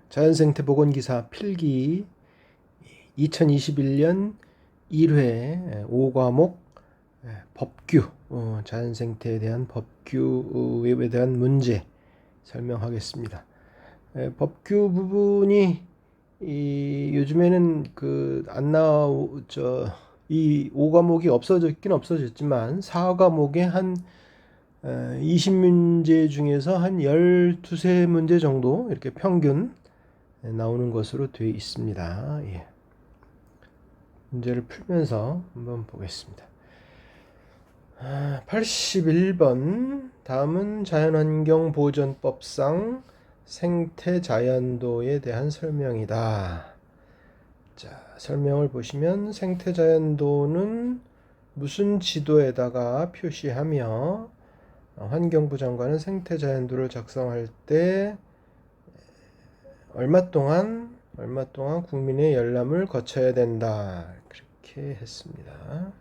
자연생태 보건기사 필기 2021년 1회 5과목 법규, 자연생태에 대한 법규에 대한 문제 설명하겠습니다. 법규 부분이 요즘에는 이 5과목이 없어졌긴 없어졌지만 4과목에 한 20문제 중에서 한 12~13문제 정도 이렇게 평균 나오는 것으로 되어 있습니다. 문제를 풀면서 한번 보겠습니다. 81번 다음은 자연환경보전법상 생태자연도에 대한 설명이다. 자, 설명을 보시면 생태자연도는 무슨 지도에다가 표시하며 환경부 장관은 생태자연도를 작성할 때 얼마 동안 국민의 열람을 거쳐야 된다. 그렇게 했습니다.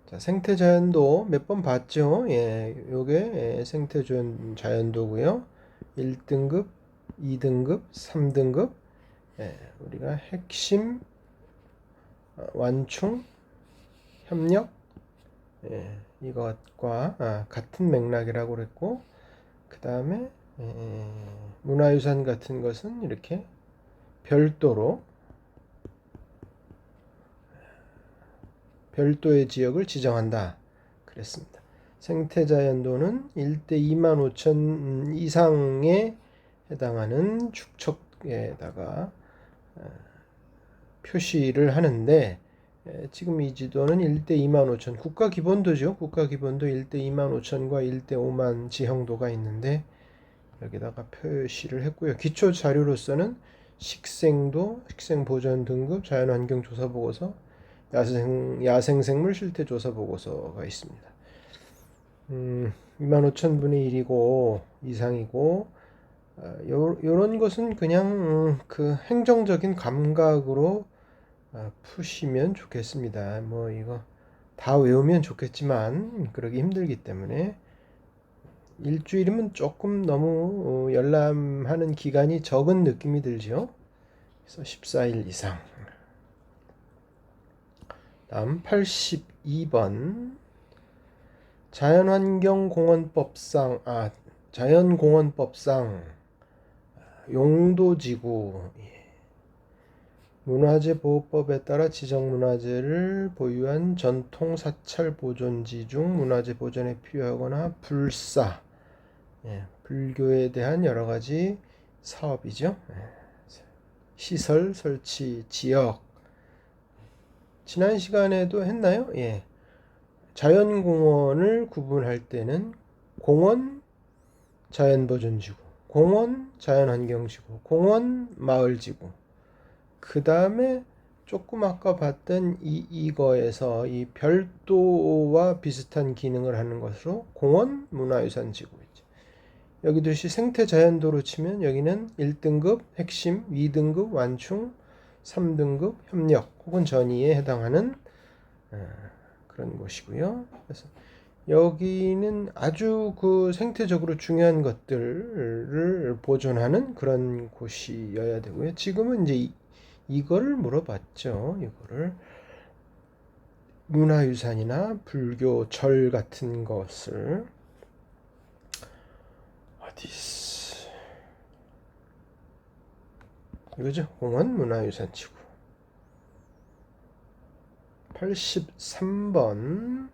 자, 생태자연도 몇 번 봤죠? 요게 생태자연도고요. 1등급, 2등급, 3등급. 우리가 핵심, 완충, 협력, 이것과 같은 맥락이라고 그랬고, 그 다음에 문화유산 같은 것은 이렇게 별도의 지역을 지정한다 그랬습니다. 생태자연도는 1대 25,000 이상에 해당하는 축척에다가 표시를 하는데, 지금 이 지도는 1대 25,000 국가기본도죠. 국가기본도 1대 25,000과 1대 5만 지형도가 있는데 여기다가 표시를 했고요. 기초 자료로서는 식생도, 식생보전 등급, 자연환경조사보고서, 야생생물 실태조사보고서가 있습니다. 25,000분의 1이고 이상이고, 요런 것은 그냥 그 행정적인 감각으로 푸시면 좋겠습니다. 뭐 이거 다 외우면 좋겠지만 그러기 힘들기 때문에 일주일이면 조금 너무 열람하는 기간이 적은 느낌이 들죠. 그래서 14일 이상. 다음 82번 자연공원법상 용도지구, 문화재보호법에 따라 지정문화재를 보유한 전통사찰보존지 중 문화재 보존에 필요하거나 불교에 대한 여러가지 사업이죠. 시설 설치 지역, 지난 시간에도 했나요? 자연공원을 구분할 때는 공원 자연보존지구, 공원 자연환경지구, 공원 마을지구, 그 다음에 조금 아까 봤던 이거에서 이 별도와 비슷한 기능을 하는 것으로 공원 문화유산지구 있죠. 여기도 생태자연도로 치면 여기는 1등급 핵심, 2등급 완충, 3등급 협력 혹은 전이에 해당하는 그런 곳이고요. 그래서 여기는 아주 그 생태적으로 중요한 것들을 보존하는 그런 곳이어야 되고요. 지금은 이제 이거를 물어봤죠. 이거를 문화유산이나 불교 절 같은 것을 이거죠. 공원 문화유산지구. 83번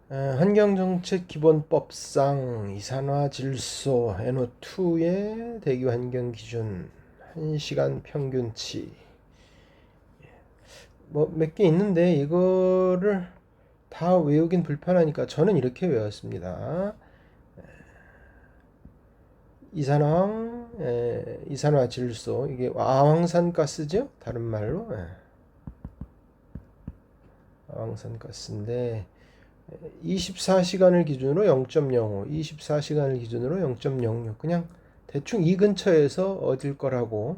환경정책기본법상 이산화질소 NO2의 대기환경기준 1시간 평균치 뭐 몇 개 있는데 이거를 다 외우긴 불편하니까 저는 이렇게 외웠습니다. 이산화질소, 이게 아황산가스죠? 다른 말로 아황산가스인데 24시간을 기준으로 0.05, 24시간을 기준으로 0.06, 그냥 대충 이 근처에서 얻을 거라고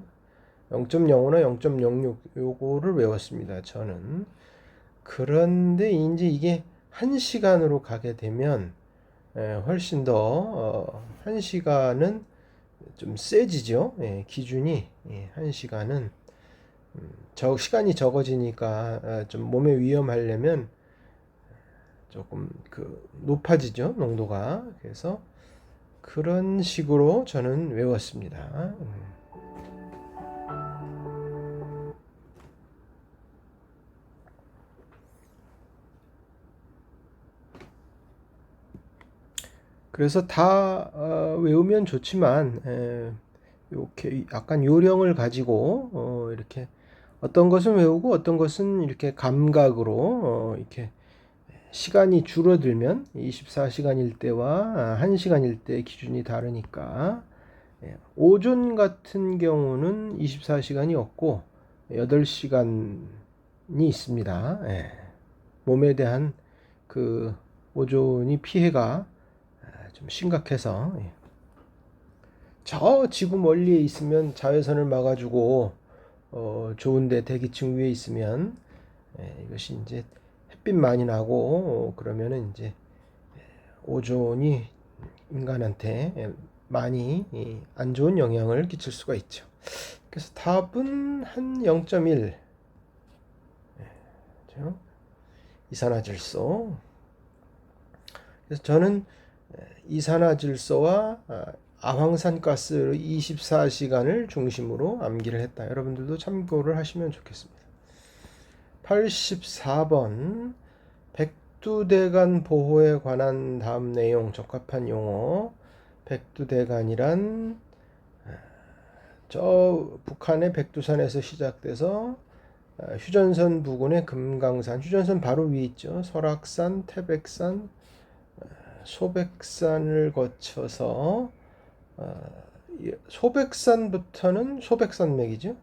0.05나 0.06 요거를 외웠습니다. 저는. 그런데 이제 이게 1시간으로 가게 되면 훨씬 더 1시간은 좀 세지죠. 기준이 1시간은 시간이 적어지니까 좀 몸에 위험하려면 조금 높아지죠, 농도가. 그래서 그런 식으로 저는 외웠습니다. 그래서 다 외우면 좋지만 이렇게 약간 요령을 가지고 이렇게 어떤 것은 외우고 어떤 것은 이렇게 감각으로 이렇게 시간이 줄어들면 24시간일 때와 1시간일 때 기준이 다르니까 오존 같은 경우는 24시간이 없고 8시간이 있습니다. 몸에 대한 그 오존이 피해가 좀 심각해서 저 지구 멀리에 있으면 자외선을 막아주고 좋은데 대기층 위에 있으면 이것이 이제 햇빛 많이 나고 그러면은 이제 오존이 인간한테 많이 안 좋은 영향을 끼칠 수가 있죠. 그래서 답은 한 0.1 이산화질소. 그래서 저는 이산화질소와 아황산가스 24시간을 중심으로 암기를 했다. 여러분들도 참고를 하시면 좋겠습니다. 84번 백두대간 보호에 관한 다음 내용 적합한 용어. 백두대간이란 저 북한의 백두산에서 시작돼서 휴전선 부근의 금강산, 휴전선 바로 위에 있죠. 설악산, 태백산, 소백산을 거쳐서 소백산부터는 소백산맥이죠.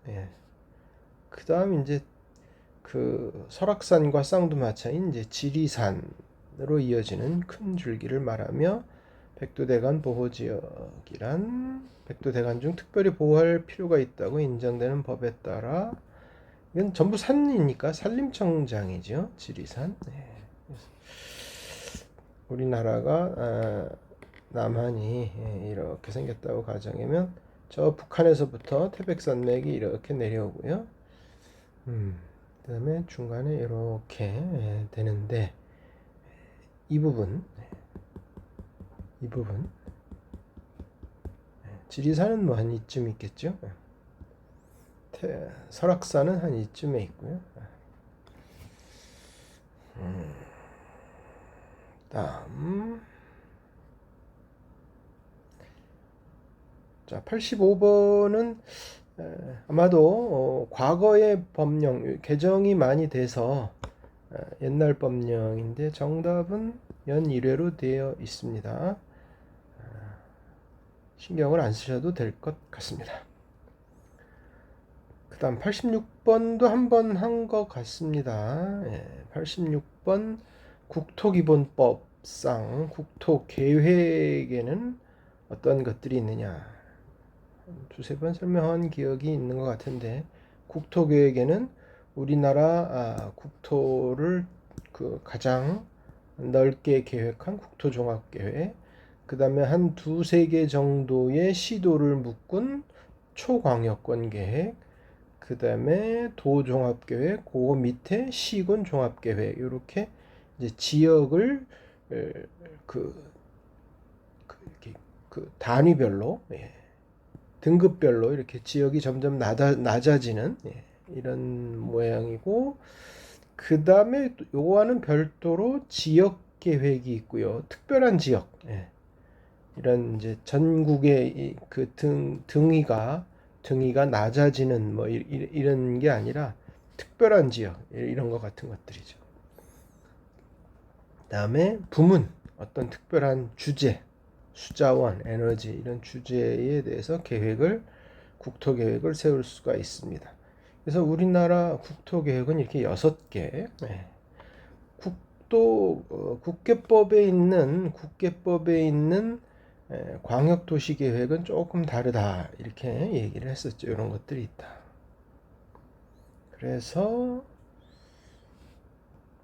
그 다음 이제 그 설악산과 쌍두마차인 이제 지리산으로 이어지는 큰 줄기를 말하며 백두대간 보호지역이란 백두대간 중 특별히 보호할 필요가 있다고 인정되는 법에 따라 이건 전부 산이니까 산림청장이죠. 지리산. 우리나라가 남한이 이렇게 생겼다고 가정하면 저 북한에서부터 태백산맥이 이렇게 내려오고요. 그 다음에 중간에 이렇게 되는데 이 부분 지리산은 뭐 한 이쯤 있겠죠. 설악산은 한 이쯤에 있고요. 다음 자 85번은 아마도 과거의 법령 개정이 많이 돼서 옛날 법령인데 정답은 연 1회로 되어 있습니다. 신경을 안 쓰셔도 될 것 같습니다. 그 다음 86번도 한 번 한 것 같습니다. 86번 국토기본법상 국토계획에는 어떤 것들이 있느냐. 두세 번 설명한 기억이 있는 것 같은데 국토계획에는 우리나라 국토를 가장 넓게 계획한 국토종합계획, 그 다음에 한 두세 개 정도의 시도를 묶은 초광역권 계획, 그 다음에 도종합계획, 그 밑에 시군 종합계획, 이렇게 이제 지역을 그 단위별로 등급별로 이렇게 지역이 점점 낮아지는 이런 모양이고, 그 다음에 요거와는 별도로 지역 계획이 있고요. 특별한 지역, 이런 이제 전국의 그 등위가 낮아지는 뭐 이런 게 아니라 특별한 지역 이런 것 같은 것들이죠. 그다음에 부문, 어떤 특별한 주제, 수자원, 에너지 이런 주제에 대해서 국토 계획을 세울 수가 있습니다. 그래서 우리나라 국토 계획은 이렇게 6개. 국계법에 있는 광역도시계획은 조금 다르다 이렇게 얘기를 했었죠. 이런 것들이 있다. 그래서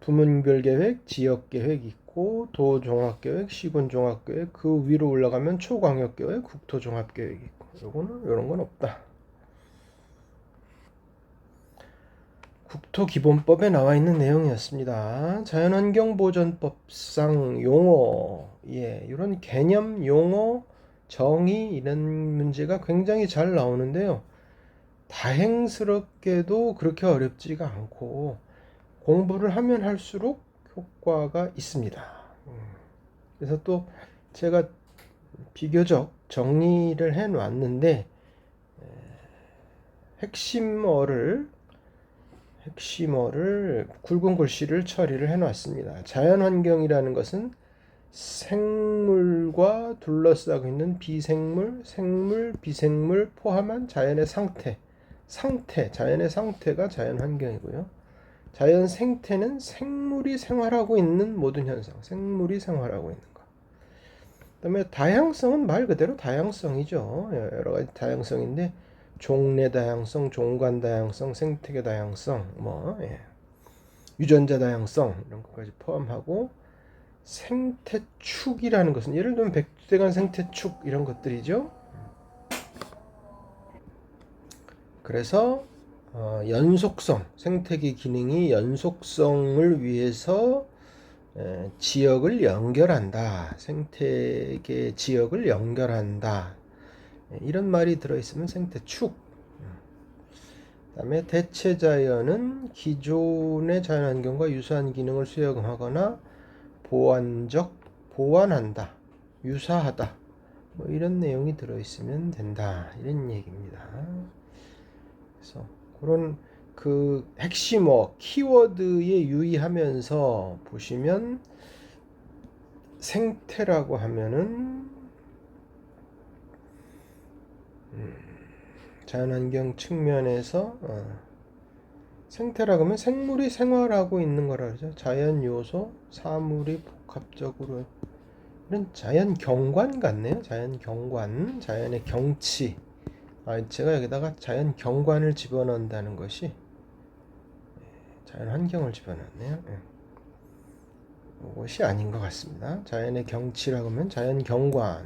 부문별 계획, 지역 계획 있고 있고 도종합계획, 시군종합계획, 그 위로 올라가면 초광역계획, 국토종합계획이 있고 요거는 요런 건 없다. 국토기본법에 나와 있는 내용이었습니다. 자연환경보전법상 용어, 이런 개념, 용어, 정의 이런 문제가 굉장히 잘 나오는데요. 다행스럽게도 그렇게 어렵지가 않고 공부를 하면 할수록 효과가 있습니다. 그래서 또 제가 비교적 정리를 해 놨는데 핵심어를 굵은 글씨를 처리를 해 놨습니다. 자연환경이라는 것은 생물과 둘러싸고 있는 비생물, 생물, 비생물 포함한 자연의 상태, 자연의 상태가 자연환경이고요. 자연 생태는 생물이 생활하고 있는 모든 현상, 생물이 생활하고 있는 것. 그다음에 다양성은 말 그대로 다양성이죠. 여러 가지 다양성인데 종래 다양성, 종관 다양성, 생태계 다양성, 유전자 다양성 이런 것까지 포함하고 생태축이라는 것은 예를 들면 백두대간 생태축 이런 것들이죠. 그래서 연속성, 생태계 기능이 연속성을 위해서 지역을 연결한다. 생태계 지역을 연결한다. 이런 말이 들어있으면 생태축. 그다음에 대체자연은 기존의 자연환경과 유사한 기능을 수행하거나 보완한다. 유사하다. 이런 내용이 들어있으면 된다. 이런 얘기입니다. 그래서 그런 그 핵심어, 키워드에 유의하면서 보시면 생태라고 하면은 자연환경 측면에서 생태라고 하면 생물이 생활하고 있는 거라 그러죠. 자연 요소, 사물이 복합적으로 이런 자연 경관 같네요. 자연 경관, 자연의 경치. 제가 여기다가 자연 경관을 집어넣는다는 것이 자연 환경을 집어넣네요. 이것이 아닌 것 같습니다. 자연의 경치라고 하면 자연 경관,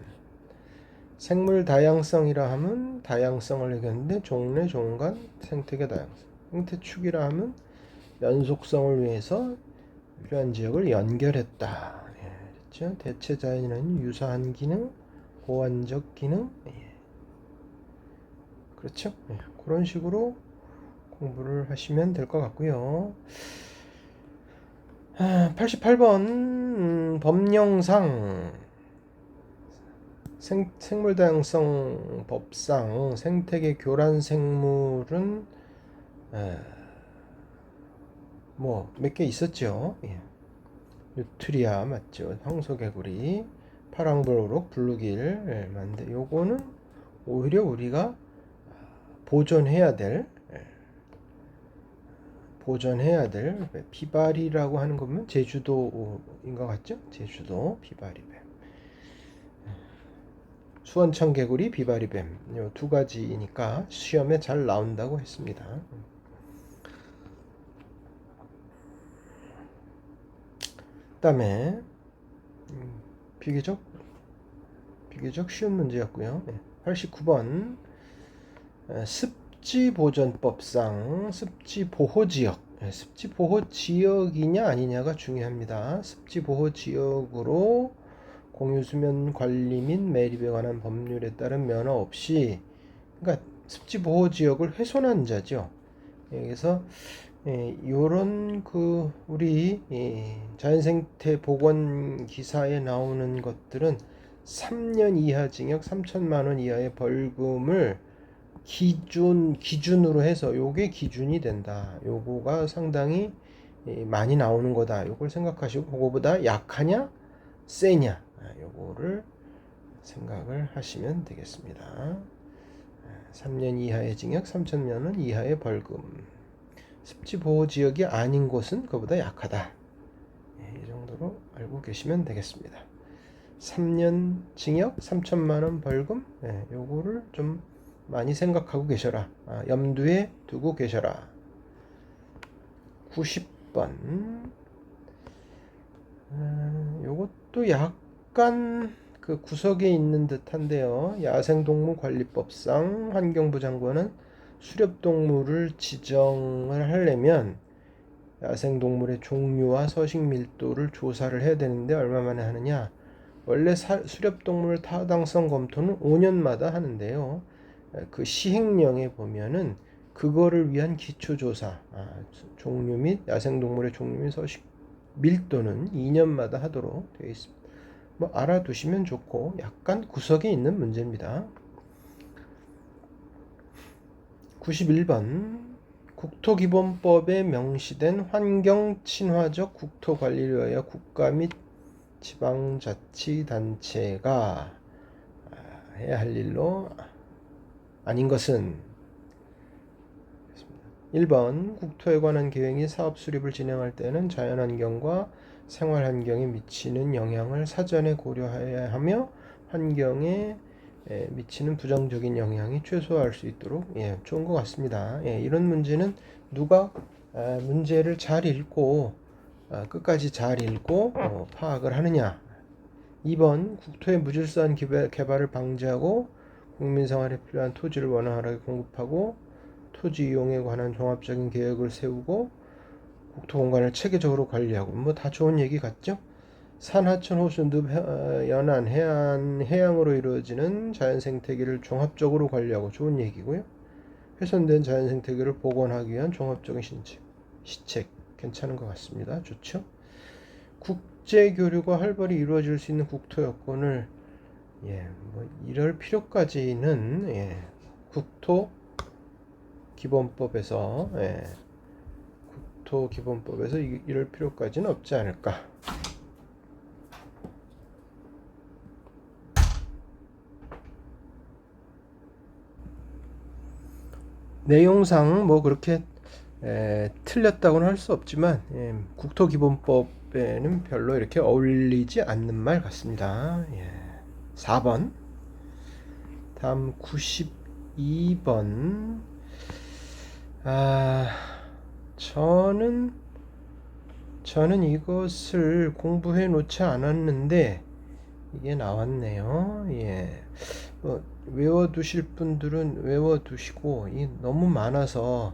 생물 다양성이라 하면 다양성을 얘기하는데 종래, 종관, 생태계 다양성, 생태축이라 하면 연속성을 위해서 필요한 지역을 연결했다. 그렇죠? 대체 자연이라는 유사한 기능, 보완적 기능, 그렇죠? 그런 식으로 공부를 하시면 될 것 같고요. 88번 법령상 생물다양성 법상 생태계 교란 생물은 몇 개 있었죠. 뉴트리아 맞죠? 황소개구리, 파랑불우룩, 블루길 맞는데 요거는 오히려 우리가 보존해야 될 비바리라고 하는 거면 제주도인 것 같죠? 제주도 비바리뱀, 수원청개구리, 비바리뱀 요 두 가지니까 시험에 잘 나온다고 했습니다. 그다음에 비교적 쉬운 문제였고요. 89번 습지보전법상 습지보호지역, 습지보호지역이냐 아니냐가 중요합니다. 습지보호지역으로 공유수면 관리 및 매립에 관한 법률에 따른 면허 없이, 그러니까 습지보호지역을 훼손한 자죠. 그래서 요런 우리 자연생태 보건 기사에 나오는 것들은 3년 이하 징역 3천만 원 이하의 벌금을 기준으로 해서 요게 기준이 된다. 요거가 상당히 많이 나오는 거다. 요걸 생각하시고 그거보다 약하냐 세냐 요거를 생각을 하시면 되겠습니다. 3년 이하의 징역 3천만 원 이하의 벌금. 습지보호지역이 아닌 곳은 그보다 약하다. 이 정도로 알고 계시면 되겠습니다. 3년 징역 3천만 원 벌금, 요거를 좀 많이 생각하고 계셔라. 염두에 두고 계셔라. 90번 요것도 약간 그 구석에 있는 듯한데요. 야생동물관리법상 환경부 장관은 수렵동물을 지정을 하려면 야생동물의 종류와 서식 밀도를 조사를 해야 되는데 얼마 만에 하느냐? 원래 수렵동물 타당성 검토는 5년마다 하는데요. 그 시행령에 보면은 그거를 위한 기초조사, 종류 및 야생동물의 종류 및 서식 밀도는 2년마다 하도록 되어 있습니다. 뭐 알아두시면 좋고 약간 구석에 있는 문제입니다. 91번 국토기본법에 명시된 환경친화적 국토관리를 위하여 국가 및 지방자치단체가 해야 할 일로 아닌 것은 1번 국토에 관한 계획이 사업 수립을 진행할 때는 자연환경과 생활환경에 미치는 영향을 사전에 고려해야 하며 환경에 미치는 부정적인 영향이 최소화할 수 있도록 좋은 것 같습니다. 이런 문제는 누가 문제를 잘 읽고 끝까지 잘 읽고 파악을 하느냐. 2번 국토의 무질서한 개발을 방지하고 국민 생활에 필요한 토지를 원활하게 공급하고 토지 이용에 관한 종합적인 계획을 세우고 국토 공간을 체계적으로 관리하고 뭐 다 좋은 얘기 같죠? 산, 하천, 호수, 늪, 연안, 해양으로 이루어지는 자연생태계를 종합적으로 관리하고 좋은 얘기고요. 훼손된 자연생태계를 복원하기 위한 종합적인 시책 괜찮은 것 같습니다. 좋죠? 국제교류가 활발히 이루어질 수 있는 국토 여건을 뭐 이럴 필요까지는 국토기본법에서 국토기본법에서 이럴 필요까지는 없지 않을까. 내용상 뭐 그렇게 틀렸다고는 할 수 없지만 국토기본법에는 별로 이렇게 어울리지 않는 말 같습니다. 4번 다음 92번 저는 이것을 공부해 놓지 않았는데 이게 나왔네요. 뭐 외워두실 분들은 외워두시고 너무 많아서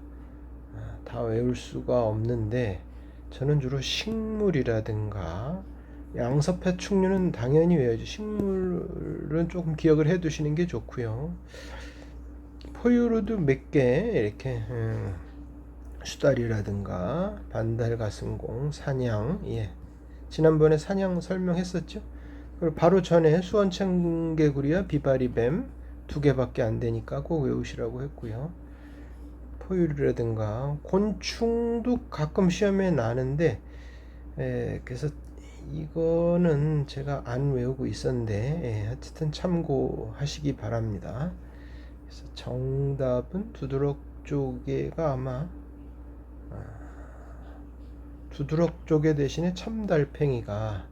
다 외울 수가 없는데 저는 주로 식물이라든가 양서패 축류는 당연히 외워야죠. 식물은 조금 기억을 해 두시는 게 좋고요. 포유류도 몇 개 이렇게 수달이라든가 반달가슴공, 사냥 지난번에 사냥 설명했었죠. 그리고 바로 전에 수원청개구리와 비바리뱀 2개밖에 안 되니까 꼭 외우시라고 했고요. 포유류라든가 곤충도 가끔 시험에 나는데 그래서 이거는 제가 안 외우고 있었는데 어쨌든 참고하시기 바랍니다. 그래서 정답은 두드럭조개가 아마 두드럭조개 대신에 참달팽이가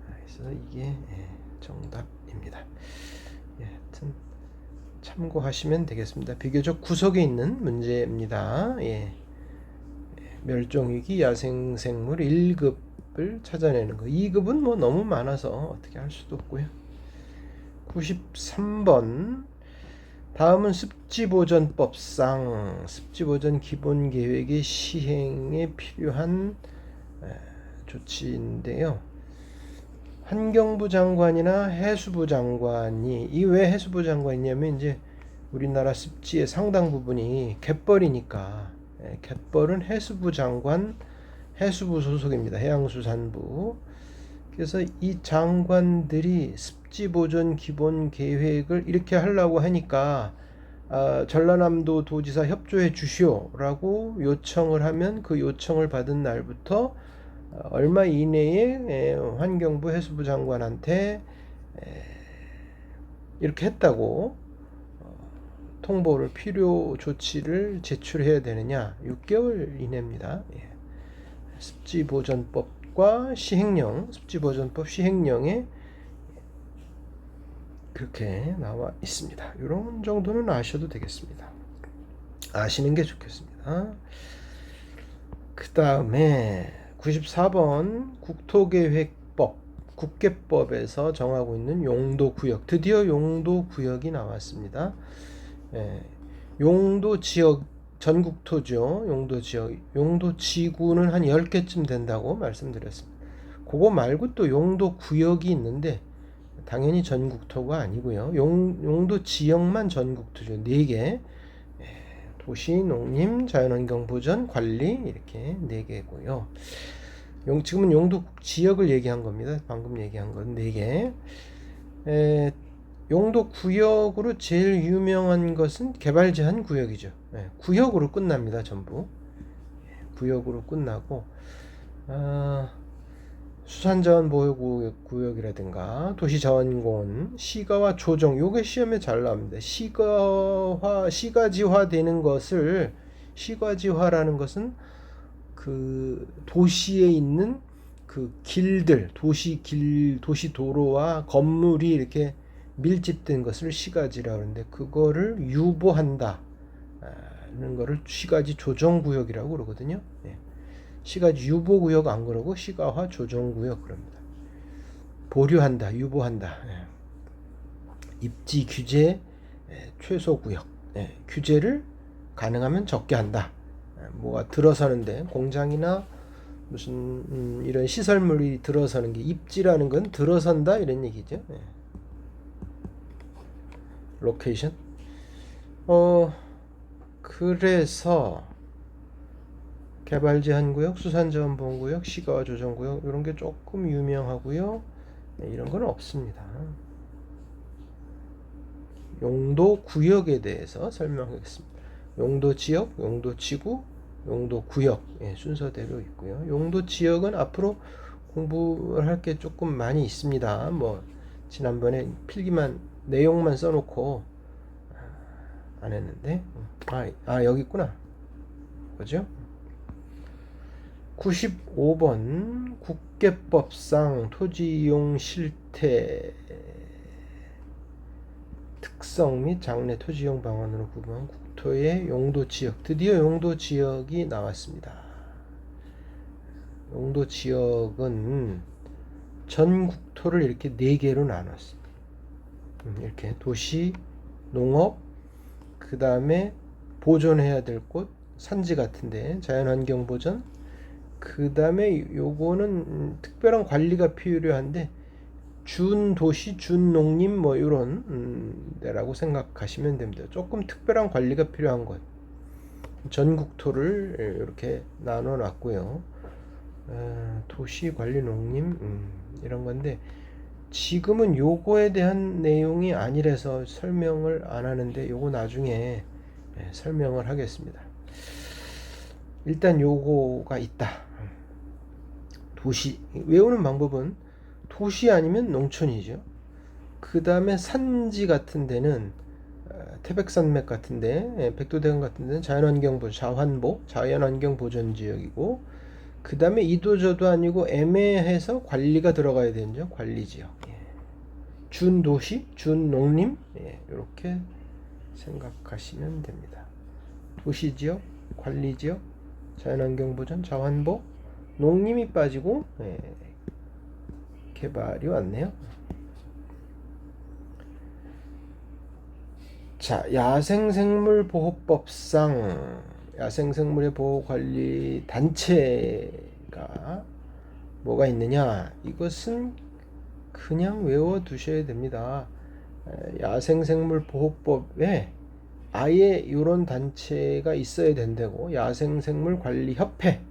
그래서 이게 정답입니다. 하여튼 참고하시면 되겠습니다. 비교적 구석에 있는 문제입니다. 멸종위기 야생생물 1급을 찾아내는 거. 2급은 뭐 너무 많아서 어떻게 할 수도 없고요. 93번 다음은 습지보전법상 습지보전 기본계획의 시행에 필요한 조치인데요. 환경부 장관이나 해수부 장관이 이 왜 해수부 장관이냐면 이제 우리나라 습지의 상당 부분이 갯벌이니까 갯벌은 해수부 장관 해수부 소속입니다. 해양수산부. 그래서 이 장관들이 습지보전 기본계획을 이렇게 하려고 하니까 전라남도 도지사 협조해 주시오라고 요청을 하면 그 요청을 받은 날부터 얼마 이내에 환경부 해수부 장관한테 이렇게 했다고 통보를 필요 조치를 제출해야 되느냐 6개월 이내입니다. 습지보전법과 시행령 습지보전법 시행령에 그렇게 나와 있습니다. 이런 정도는 아셔도 되겠습니다. 아시는 게 좋겠습니다. 그 다음에 94번 국토계획법, 국계법에서 정하고 있는 용도구역. 드디어 용도구역이 나왔습니다. 예, 용도지역, 전국토죠. 용도지역, 용도지구는 한 10개쯤 된다고 말씀드렸습니다. 그거 말고 또 용도구역이 있는데 당연히 전국토가 아니고요. 용도지역만 전국토죠. 4개. 도시, 농림, 자연환경 보전, 관리 이렇게 4개고요. 지금은 용도 지역을 얘기한 겁니다. 방금 얘기한 건 4개. 용도 구역으로 제일 유명한 것은 개발 제한 구역이죠. 구역으로 끝납니다. 전부. 구역으로 끝나고 수산자원 보호구역이라든가 도시자원공원, 시가와 조정, 요게 시험에 잘 나옵니다. 시가지화 되는 것을, 시가지화라는 것은 그 도시에 있는 그 길들, 도시 도로와 건물이 이렇게 밀집된 것을 시가지라고 하는데, 그거를 유보한다 하는 거를 시가지 조정구역이라고 그러거든요. 시가지 유보구역 안 그러고 시가화 조정구역 그럽니다. 보류한다, 유보한다. 입지 규제 최소구역. 규제를 가능하면 적게 한다. 뭐가 들어서는데, 공장이나 무슨 이런 시설물이 들어서는 게, 입지라는 건 들어선다 이런 얘기죠. 로케이션. 그래서 개발 제한 구역, 수산자원 보호 구역, 시가와 조정 구역 이런 게 조금 유명하고요. 이런 건 없습니다. 용도 구역에 대해서 설명하겠습니다. 용도 지역, 용도 지구, 용도 구역 순서대로 있고요. 용도 지역은 앞으로 공부를 할 게 조금 많이 있습니다. 뭐 지난번에 필기만 내용만 써놓고 안 했는데 여기 있구나. 그죠? 95번 국계법상 토지이용 실태 특성 및 장래 토지이용 방안으로 구분한 국토의 용도지역. 드디어 용도지역이 나왔습니다. 용도지역은 전국토를 이렇게 4개로 나눴습니다. 이렇게 도시, 농업, 그 다음에 보존해야 될 곳, 산지 같은데 자연환경 보전, 그 다음에 요거는 특별한 관리가 필요한데 준도시, 준농림 뭐 이런 데라고 생각하시면 됩니다. 조금 특별한 관리가 필요한 것, 전국토를 이렇게 나눠 놨고요. 도시 관리, 농림 이런 건데 지금은 요거에 대한 내용이 아니라서 설명을 안 하는데, 요거 나중에 설명을 하겠습니다. 일단 요거가 있다. 도시, 외우는 방법은 도시 아니면 농촌이죠. 그 다음에 산지 같은 데는 태백산맥 같은데, 백두대간 같은 데는 자연환경 자연환경 보전지역이고, 그 다음에 이도저도 아니고 애매해서 관리가 들어가야 되죠. 관리지역. 준도시, 준농림 이렇게 생각하시면 됩니다. 도시지역, 관리지역, 자연환경보전, 자환보, 농림이 빠지고 개발이 왔네요. 자, 야생생물보호법상 야생생물의 보호관리 단체가 뭐가 있느냐? 이것은 그냥 외워두셔야 됩니다. 야생생물보호법에 아예 이런 단체가 있어야 된다고, 야생생물관리협회라는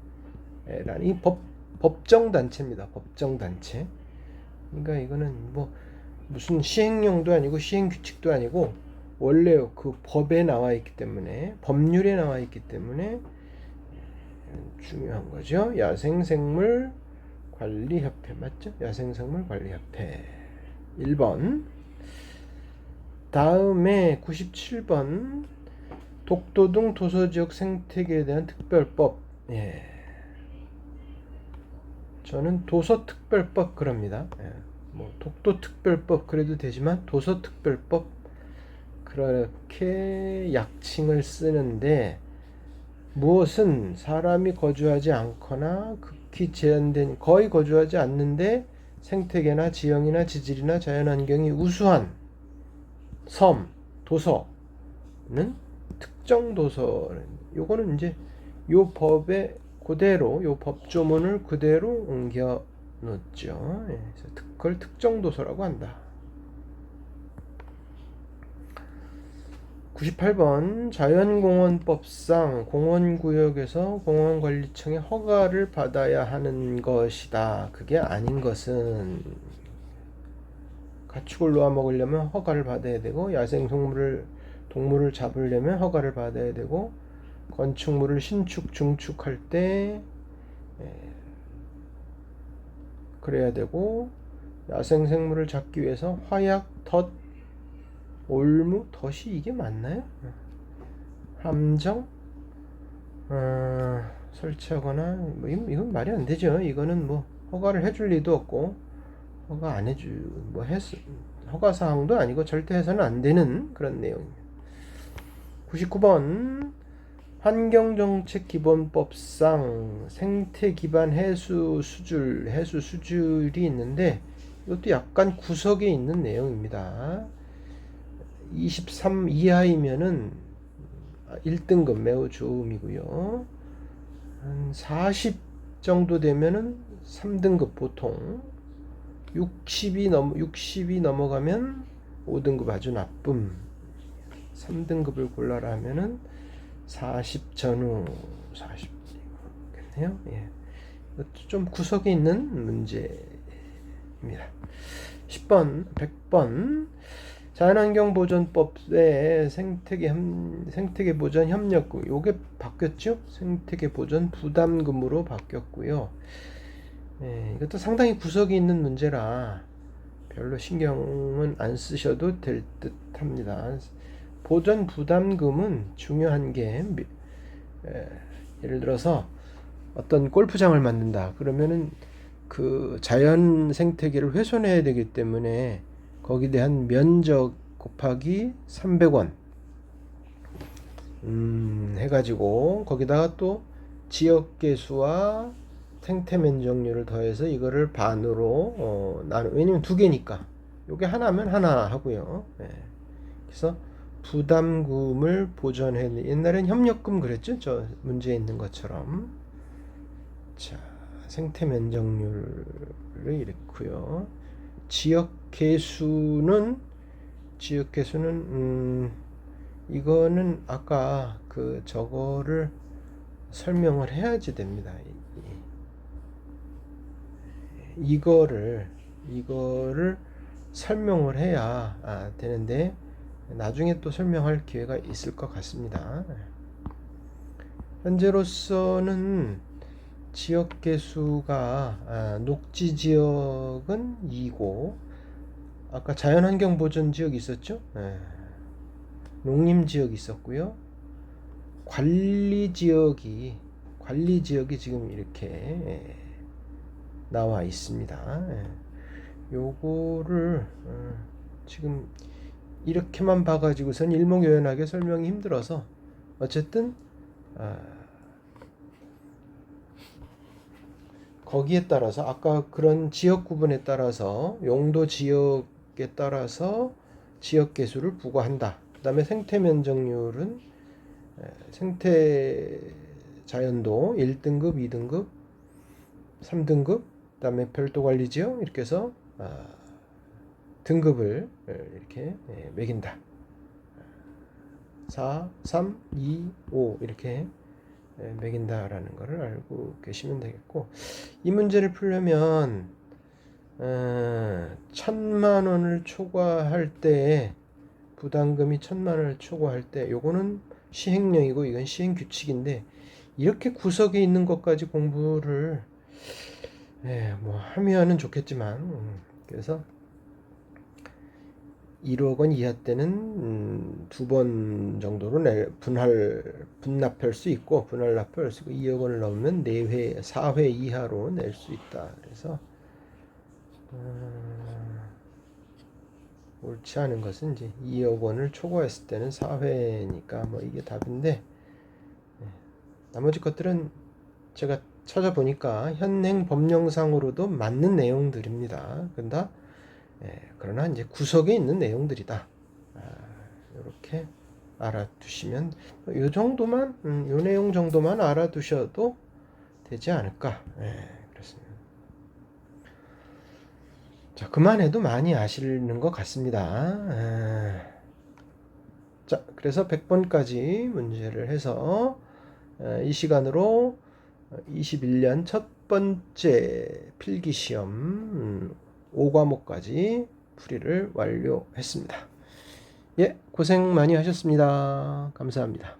이 법정단체입니다. 법정단체. 그러니까 이거는 뭐 무슨 시행령도 아니고 시행규칙도 아니고 원래 그 법에 나와 있기 때문에, 법률에 나와 있기 때문에 중요한 거죠. 야생생물관리협회 맞죠? 야생생물관리협회 1번. 다음에 97번 독도 등 도서지역 생태계에 대한 특별법. 저는 도서특별법 그럽니다. 뭐 독도특별법 그래도 되지만 도서특별법 그렇게 약칭을 쓰는데, 무엇은 사람이 거주하지 않거나 극히 제한된 거의 거주하지 않는데 생태계나 지형이나 지질이나 자연환경이 우수한 섬, 도서는 특정 도서. 요거는 이제 요 법에 그대로 요 법조문을 그대로 옮겨 놓죠. 그래서 그걸 특정 도서라고 한다. 98번 자연공원법상 공원구역에서 공원관리청의 허가를 받아야 하는 것이다. 그게 아닌 것은 가축을 놓아 먹으려면 허가를 받아야 되고, 동물을 잡으려면 허가를 받아야 되고, 건축물을 신축 중축할 때 그래야 되고, 야생생물을 잡기 위해서 화약, 덫, 올무, 덫이 이게 맞나요? 함정 설치하거나 뭐 이건 말이 안 되죠. 이거는 뭐 허가를 해줄 리도 없고 허가 안 해주 뭐 허가 사항도 아니고 절대 해서는 안 되는 그런 내용입니다. 99번 환경정책기본법상 생태 기반 해수 수줄이 있는데 이것도 약간 구석에 있는 내용입니다. 23 이하이면은 1등급 매우 좋음이고요. 한 40 정도 되면은 3등급 보통, 60이 넘어가면 5등급 아주 나쁨, 3등급을 골라라 하면은 40 전후, 40겠네요. 예. 이것도 좀 구석에 있는 문제입니다. 10번, 100번 자연환경보전법에 생태계 보전 협력금, 요게 바뀌었죠? 생태계 보전 부담금으로 바뀌었고요. 이것도 상당히 구석이 있는 문제라 별로 신경은 안 쓰셔도 될 듯 합니다. 보전 부담금은 중요한 게, 예를 들어서 어떤 골프장을 만든다. 그러면은 그 자연 생태계를 훼손해야 되기 때문에 거기에 대한 면적 곱하기 300원 해가지고 거기다가 또 지역계수와 생태 면적률을 더해서 이거를 반으로 왜냐면 두 개니까 요게 하나면 하나 하고요. 그래서 부담금을 보전해. 옛날엔 협력금 그랬죠? 저 문제에 있는 것처럼. 자, 생태 면적률을 이렇고요. 지역 개수는 이거는 아까 그 저거를 설명을 해야지 됩니다. 이거를 설명을 해야 되는데 나중에 또 설명할 기회가 있을 것 같습니다. 현재로서는 지역 개수가 녹지 지역은 2고, 아까 자연환경 보전 지역 있었죠? 농림 지역 있었고요. 관리 지역이 지금 이렇게 나와 있습니다. 요거를 지금 이렇게만 봐가지고선 일목요연하게 설명이 힘들어서 어쨌든 거기에 따라서 아까 그런 지역 구분에 따라서 용도 지역에 따라서 지역 개수를 부과한다. 그 다음에 생태 면적률은 생태 자연도 1등급, 2등급, 3등급, 그 다음에 별도 관리 지역 이렇게 해서 등급을 이렇게 매긴다. 4, 3, 2, 5 이렇게 매긴다라는 것을 알고 계시면 되겠고, 이 문제를 풀려면 1,000만 원을 초과할 때, 부담금이 1,000만 원을 초과할 때, 요거는 시행령이고 이건 시행 규칙인데 이렇게 구석에 있는 것까지 공부를 뭐 하면은 좋겠지만, 그래서 1억 원 이하 때는 2번 정도로 분납할 수 있고, 분할납할 수 있고, 2억 원을 넘으면 4회, 4회 이하로 낼 수 있다. 그래서 옳지 않은 것은 이제 2억 원을 초과했을 때는 4회니까 뭐 이게 답인데, 나머지 것들은 제가 찾아보니까 현행 법령상으로도 맞는 내용들입니다. 그러나 이제 구석에 있는 내용들이다. 이렇게 알아두시면 요 정도만, 요 내용 정도만 알아두셔도 되지 않을까. 그렇습니다. 자, 그만해도 많이 아시는 것 같습니다. 자, 그래서 100번까지 문제를 해서 이 시간으로 21년 첫 번째 필기시험 5과목까지 풀이를 완료했습니다. 예, 고생 많이 하셨습니다. 감사합니다.